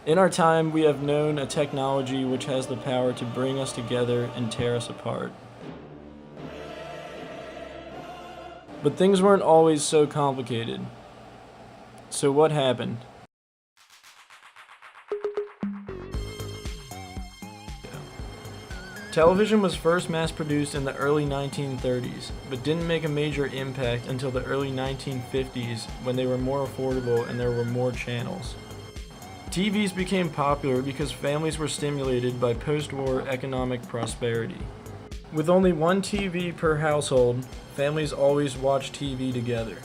In our time, we have known a technology which has the power to bring us together and tear us apart. But things weren't always so complicated. So what happened? Television was first mass-produced in the early 1930s, but didn't make a major impact until the early 1950s when they were more affordable and there were more channels. TVs became popular because families were stimulated by post-war economic prosperity. With only one TV per household, families always watched TV together.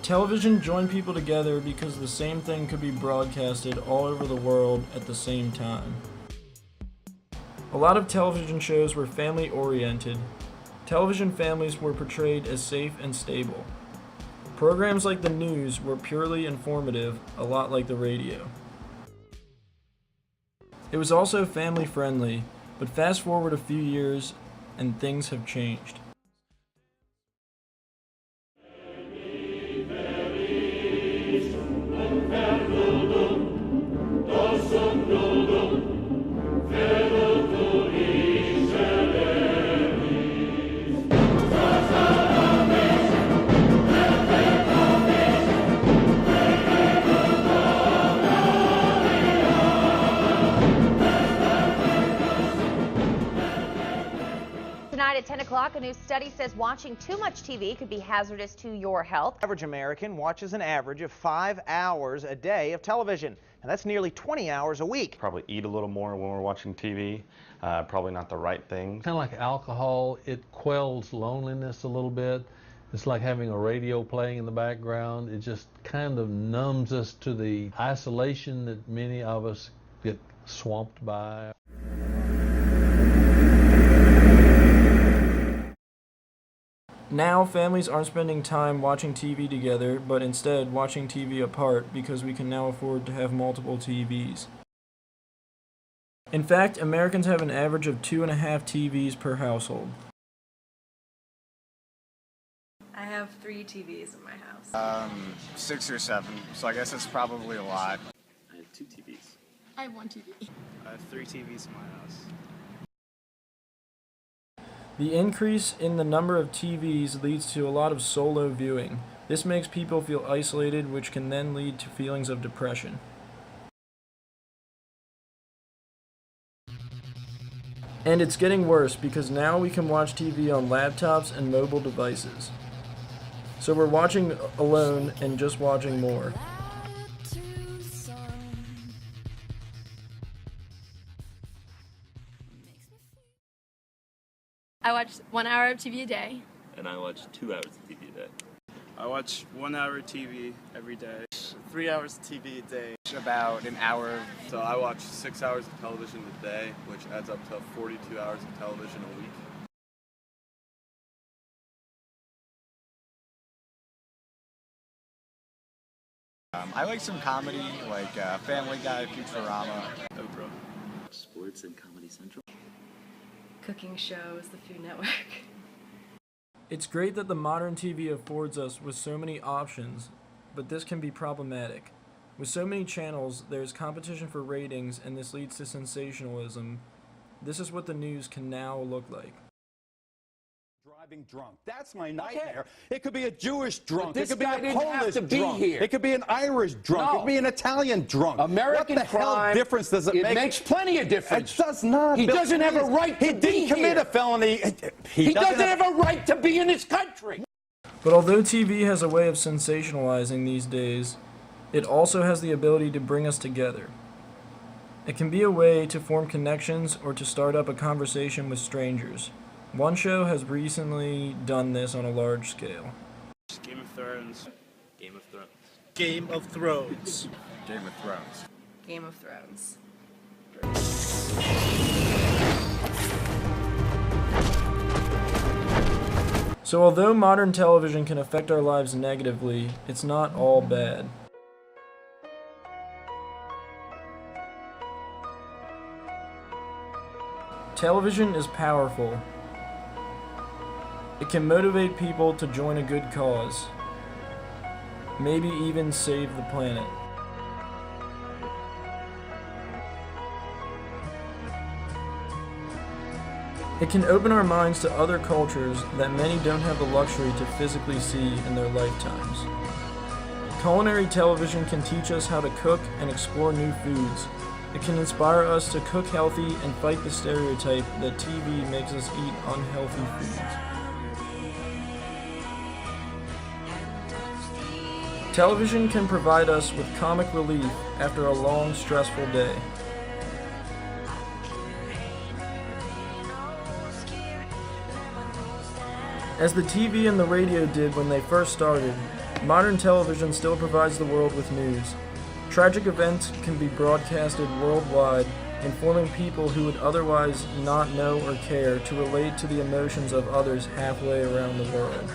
Television joined people together because the same thing could be broadcasted all over the world at the same time. A lot of television shows were family-oriented. Television families were portrayed as safe and stable. Programs like the news were purely informative, a lot like the radio. It was also family-friendly, but fast forward a few years and things have changed. Tonight at 10 o'clock, a new study says watching too much TV could be hazardous to your health. The average American watches an average of 5 hours a day of television, and that's nearly 20 hours a week. Probably eat a little more when we're watching TV, probably not the right thing. Kind of like alcohol, it quells loneliness a little bit. It's like having a radio playing in the background. It just kind of numbs us to the isolation that many of us get swamped by. Now, families aren't spending time watching TV together, but instead watching TV apart because we can now afford to have multiple TVs. In fact, Americans have an average of 2.5 TVs per household. I have 3 TVs in my house. 6 or 7, so I guess it's probably a lot. I have 2 TVs. I have 1 TV. I have 3 TVs in my house. The increase in the number of TVs leads to a lot of solo viewing. This makes people feel isolated, which can then lead to feelings of depression. And it's getting worse because now we can watch TV on laptops and mobile devices. So we're watching alone and just watching more. I watch 1 hour of TV a day. And I watch 2 hours of TV a day. I watch 1 hour TV every day. 3 hours of TV a day. About an hour. So I watch 6 hours of television a day, which adds up to 42 hours of television a week. I like some comedy, like Family Guy, Futurama. Oprah. Sports and Comedy Central. Cooking shows, the Food Network. It's great that the modern TV affords us with so many options, but this can be problematic. With so many channels, there's competition for ratings, and this leads to sensationalism. This is what the news can now look like. Driving drunk. That's my nightmare. It could be a Jewish drunk. This it could be guy a didn't have Polish to be drunk. here. It could be an Irish drunk. No. It could be an Italian drunk. American what the crime. hell difference does it make? It makes plenty of difference. It does not. He Bill, doesn't have a right to He be didn't commit here. a felony. He doesn't have a right to be in this country. But although TV has a way of sensationalizing these days, it also has the ability to bring us together. It can be a way to form connections or to start up a conversation with strangers. One show has recently done this on a large scale. Game of Thrones. Game of Thrones. Game of Thrones. Game of Thrones. Game of Thrones. So although modern television can affect our lives negatively, it's not all bad. Television is powerful. It can motivate people to join a good cause. Maybe even save the planet. It can open our minds to other cultures that many don't have the luxury to physically see in their lifetimes. Culinary television can teach us how to cook and explore new foods. It can inspire us to cook healthy and fight the stereotype that TV makes us eat unhealthy foods. Television can provide us with comic relief after a long, stressful day. As the TV and the radio did when they first started, modern television still provides the world with news. Tragic events can be broadcasted worldwide, informing people who would otherwise not know or care to relate to the emotions of others halfway around the world.